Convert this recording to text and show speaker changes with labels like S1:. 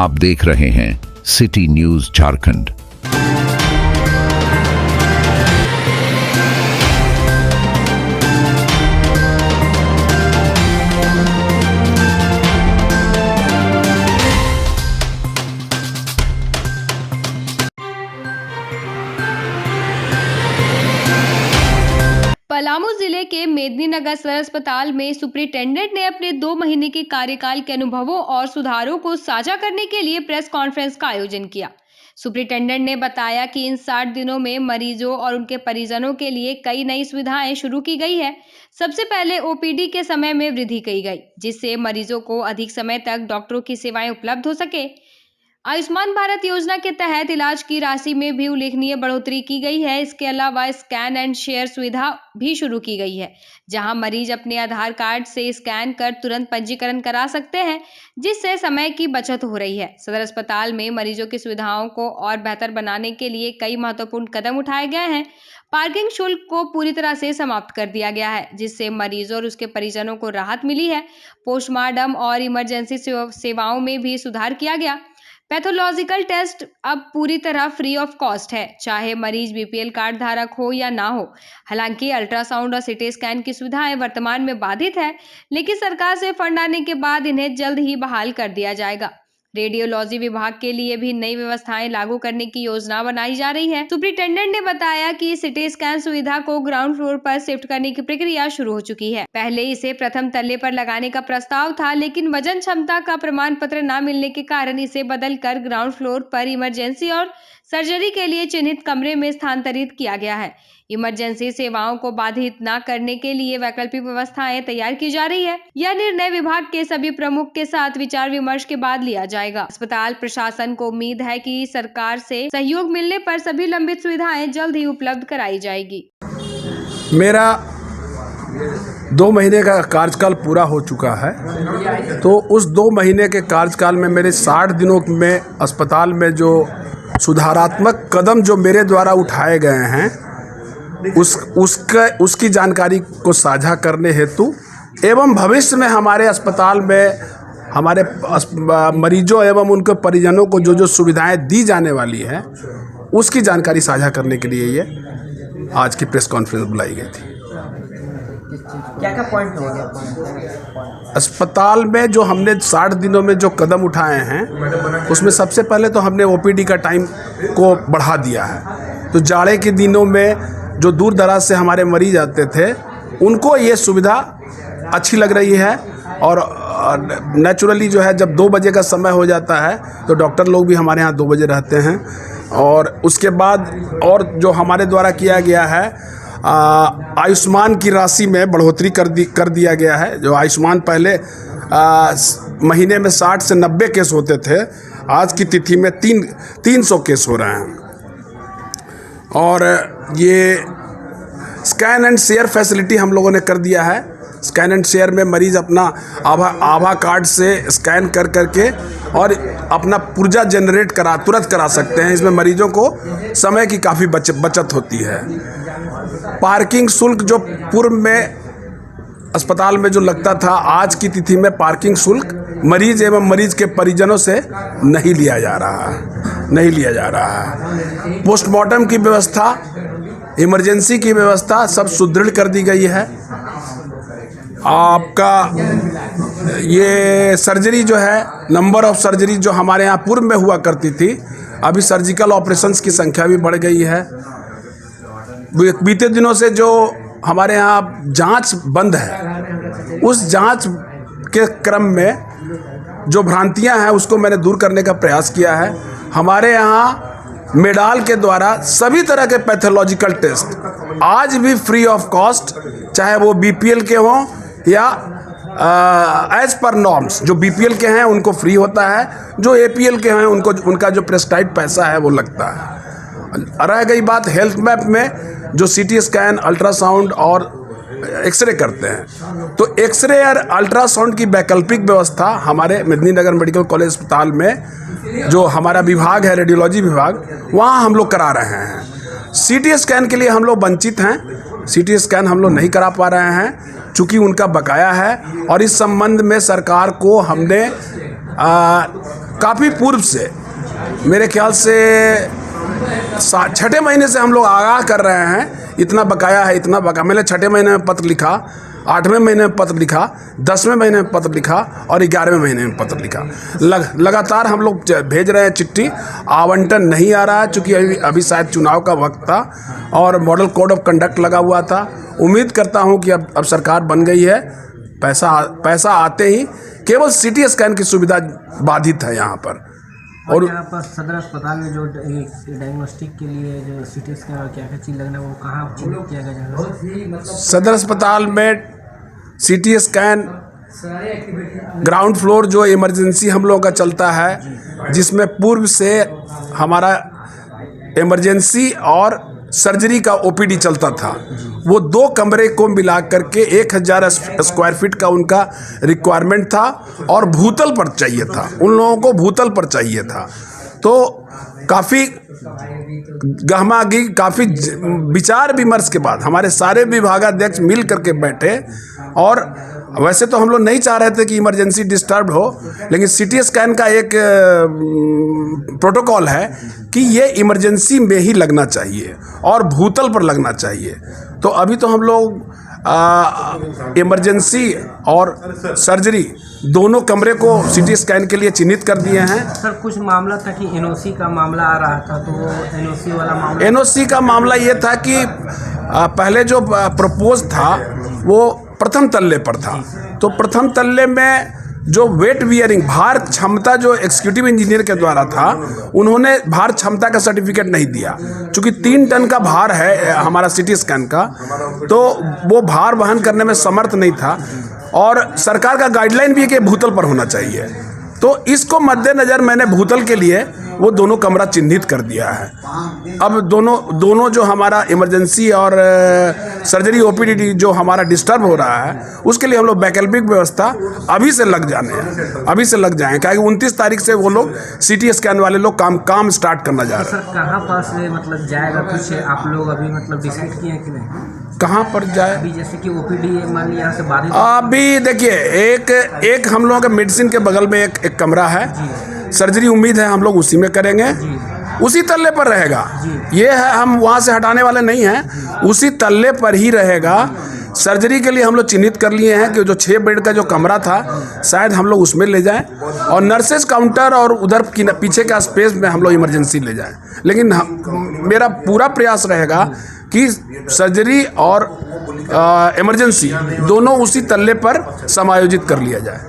S1: आप देख रहे हैं सिटी न्यूज झारखंड।
S2: पलामू जिले के मेदिनीनगर सदर अस्पताल में सुपरिटेंडेंट ने अपने 2 महीने के कार्यकाल के अनुभवों और सुधारों को साझा करने के लिए प्रेस कॉन्फ्रेंस का आयोजन किया। सुपरिटेंडेंट ने बताया कि इन 60 दिनों में मरीजों और उनके परिजनों के लिए कई नई सुविधाएं शुरू की गई है। सबसे पहले ओपीडी के समय में वृद्धि की गई, जिससे मरीजों को अधिक समय तक डॉक्टरों की सेवाएं उपलब्ध हो सके। आयुष्मान भारत योजना के तहत इलाज की राशि में भी उल्लेखनीय बढ़ोतरी की गई है। इसके अलावा स्कैन एंड शेयर सुविधा भी शुरू की गई है, जहां मरीज अपने आधार कार्ड से स्कैन कर तुरंत पंजीकरण करा सकते हैं, जिससे समय की बचत हो रही है। सदर अस्पताल में मरीजों की सुविधाओं को और बेहतर बनाने के लिए कई महत्वपूर्ण कदम उठाए गए हैं। पार्किंग शुल्क को पूरी तरह से समाप्त कर दिया गया है, जिससे मरीजों और उसके परिजनों को राहत मिली है। पोस्टमार्टम और इमरजेंसी सेवाओं में भी सुधार किया गया। पैथोलॉजिकल टेस्ट अब पूरी तरह फ्री ऑफ कॉस्ट है, चाहे मरीज बीपीएल कार्ड धारक हो या ना हो। हालांकि अल्ट्रासाउंड और सीटी स्कैन की सुविधाएं वर्तमान में बाधित है, लेकिन सरकार से फंड आने के बाद इन्हें जल्द ही बहाल कर दिया जाएगा। रेडियोलॉजी विभाग के लिए भी नई व्यवस्थाएं लागू करने की योजना बनाई जा रही है। सुपरिटेंडेंट ने बताया कि सिटी स्कैन सुविधा को ग्राउंड फ्लोर पर शिफ्ट करने की प्रक्रिया शुरू हो चुकी है। पहले इसे प्रथम तल्ले पर लगाने का प्रस्ताव था, लेकिन वजन क्षमता का प्रमाण पत्र न मिलने के कारण इसे बदलकर ग्राउंड फ्लोर पर इमरजेंसी और सर्जरी के लिए चिन्हित कमरे में स्थानांतरित किया गया है। इमरजेंसी सेवाओं को बाधित न करने के लिए वैकल्पिक व्यवस्थाएं तैयार की जा रही है। यह निर्णय विभाग के सभी प्रमुख के साथ विचार विमर्श के बाद लिया जाएगा। अस्पताल प्रशासन को उम्मीद है कि सरकार से सहयोग मिलने पर सभी लंबित सुविधाएं जल्द ही उपलब्ध कराई जाएगी।
S3: मेरा 2 महीने का कार्यकाल पूरा हो चुका है, तो उस 2 महीने के कार्यकाल में मेरे 60 दिनों में अस्पताल में जो सुधारात्मक कदम जो मेरे द्वारा उठाए गए हैं उसकी जानकारी को साझा करने हेतु एवं भविष्य में हमारे अस्पताल में हमारे मरीजों एवं उनके परिजनों को जो जो सुविधाएं दी जाने वाली है उसकी जानकारी साझा करने के लिए ये आज की प्रेस कॉन्फ्रेंस बुलाई गई थी।
S4: क्या पॉइंट हो गया
S3: अस्पताल में जो हमने 60 दिनों में जो कदम उठाए हैं उसमें सबसे पहले तो हमने ओपीडी का टाइम को बढ़ा दिया है। तो जाड़े के दिनों में जो दूर दराज से हमारे मरीज आते थे उनको ये सुविधा अच्छी लग रही है, और नेचुरली जो है जब 2 बजे का समय हो जाता है तो डॉक्टर लोग भी हमारे यहाँ 2 बजे रहते हैं। और उसके बाद और जो हमारे द्वारा किया गया है आयुष्मान की राशि में बढ़ोतरी कर दिया गया है। जो आयुष्मान पहले महीने में 60 से 90 केस होते थे, आज की तिथि में 300 केस हो रहे हैं। और ये स्कैन एंड शेयर फैसिलिटी हम लोगों ने कर दिया है। स्कैन एंड शेयर में मरीज अपना आभा कार्ड से स्कैन कर करके और अपना पुर्जा जनरेट तुरंत करा सकते हैं। इसमें मरीजों को समय की काफ़ी बचत होती है। पार्किंग शुल्क जो पूर्व में अस्पताल में जो लगता था, आज की तिथि में पार्किंग शुल्क मरीज एवं मरीज के परिजनों से नहीं लिया जा रहा है। पोस्टमार्टम की व्यवस्था, इमरजेंसी की व्यवस्था सब सुदृढ़ कर दी गई है। आपका ये सर्जरी जो है, नंबर ऑफ सर्जरी जो हमारे यहाँ पूर्व में हुआ करती थी, अभी सर्जिकल ऑपरेशंस की संख्या भी बढ़ गई है। बीते दिनों से जो हमारे यहाँ जांच बंद है, उस जांच के क्रम में जो भ्रांतियां हैं उसको मैंने दूर करने का प्रयास किया है। हमारे यहाँ मेडाल के द्वारा सभी तरह के पैथोलॉजिकल टेस्ट आज भी फ्री ऑफ कॉस्ट, चाहे वो बीपीएल के हों या एज पर नॉर्म्स, जो बीपीएल के हैं उनको फ्री होता है, जो एपीएल के हैं उनका जो प्रेस्क्राइब पैसा है वो लगता है। रह गई बात हेल्थ मैप में जो सीटी स्कैन, अल्ट्रासाउंड और एक्सरे करते हैं, तो एक्सरे और अल्ट्रासाउंड की वैकल्पिक व्यवस्था हमारे मेदिनीनगर मेडिकल कॉलेज अस्पताल में जो हमारा विभाग है रेडियोलॉजी विभाग, वहाँ हम लोग करा रहे हैं। सीटी स्कैन के लिए हम लोग वंचित हैं, सीटी स्कैन हम लोग नहीं करा पा रहे हैं चूँकि उनका बकाया है, और इस संबंध में सरकार को हमने काफ़ी पूर्व से, मेरे ख्याल से 6ठे महीने से हम लोग आगाह कर रहे हैं, इतना बकाया है, इतना बकाया। मैंने 6ठे महीने में पत्र लिखा, 8वें महीने में पत्र लिखा, 10वें महीने में पत्र लिखा और 11वें महीने में पत्र लिखा। लगातार हम लोग भेज रहे हैं चिट्ठी, आवंटन नहीं आ रहा है, चूँकि अभी शायद चुनाव का वक्त था और मॉडल कोड ऑफ कंडक्ट लगा हुआ था। उम्मीद करता हूँ कि अब सरकार बन गई है, पैसा आते ही केवल सिटी स्कैन की सुविधा बाधित है यहाँ पर।
S4: और यहाँ पर सदर अस्पताल में जो डायग्नोस्टिक के लिए जो सिटी स्कैन और क्या क्या चीज़ लगना है वो कहाँ चिन्हित किया गया?
S3: सदर अस्पताल में सिटी स्कैन ग्राउंड फ्लोर जो इमरजेंसी हम लोगों का चलता है, जिसमें पूर्व से हमारा इमरजेंसी और सर्जरी का ओपीडी चलता था, वो 2 कमरे को मिला करके 1000 स्क्वायर फीट का उनका रिक्वायरमेंट था और भूतल पर चाहिए था, उन लोगों को भूतल पर चाहिए था। तो काफ़ी गहमागी, काफ़ी विचार विमर्श के बाद हमारे सारे विभागाध्यक्ष मिल करके बैठे, और वैसे तो हम लोग नहीं चाह रहे थे कि इमरजेंसी डिस्टर्ब हो, लेकिन सिटी स्कैन का एक प्रोटोकॉल है कि ये इमरजेंसी में ही लगना चाहिए और भूतल पर लगना चाहिए। तो अभी तो हम लोग इमरजेंसी और सर्जरी दोनों कमरे को सिटी स्कैन के लिए चिन्हित कर दिए हैं।
S4: सर कुछ मामला था कि एनओसी का मामला आ रहा था, तो वो एनओसी वाला मामला,
S3: एनओसी का मामला ये था कि पहले जो प्रपोज था वो प्रथम तल्ले पर था, तो प्रथम तल्ले में जो वेट बियरिंग भार क्षमता जो एग्जीक्यूटिव इंजीनियर के द्वारा था, उन्होंने भार क्षमता का सर्टिफिकेट नहीं दिया। चूँकि 3 टन का भार है हमारा सिटी स्कैन का, तो वो भार वहन करने में समर्थ नहीं था, और सरकार का गाइडलाइन भी है कि भूतल पर होना चाहिए। तो इसको मद्देनज़र मैंने भूतल के लिए वो दोनों कमरा चिन्हित कर दिया है। अब दोनों जो हमारा इमरजेंसी और सर्जरी ओपीडी जो हमारा डिस्टर्ब हो रहा है, उसके लिए हम लोग वैकल्पिक व्यवस्था अभी से लग जाएं, क्योंकि 29 तारीख से वो लोग सिटी स्कैन वाले लोग काम स्टार्ट करना जा रहे हैं।
S4: सर कहाँ पर से मतलब जाएगा, कुछ आप लोग अभी मतलब डिसाइड किए हैं कि नहीं?
S3: कहाँ पर जाए?
S4: अभी जैसे कि ओपीडी मान लीजिए यहाँ से बाधित,
S3: अभी देखिए एक हम लोगों के मेडिसिन के बगल में एक कमरा है, सर्जरी उम्मीद है हम लोग उसी में करेंगे, उसी तल्ले पर रहेगा। ये है, हम वहाँ से हटाने वाले नहीं हैं, उसी तल्ले पर ही रहेगा। सर्जरी के लिए हम लोग चिन्हित कर लिए हैं कि जो 6 बेड का जो कमरा था शायद हम लोग उसमें ले जाएं, और नर्सेज काउंटर और उधर पीछे का स्पेस में हम लोग इमरजेंसी ले जाएं। लेकिन मेरा पूरा प्रयास रहेगा कि सर्जरी और इमरजेंसी दोनों उसी तल्ले पर समायोजित कर लिया जाए।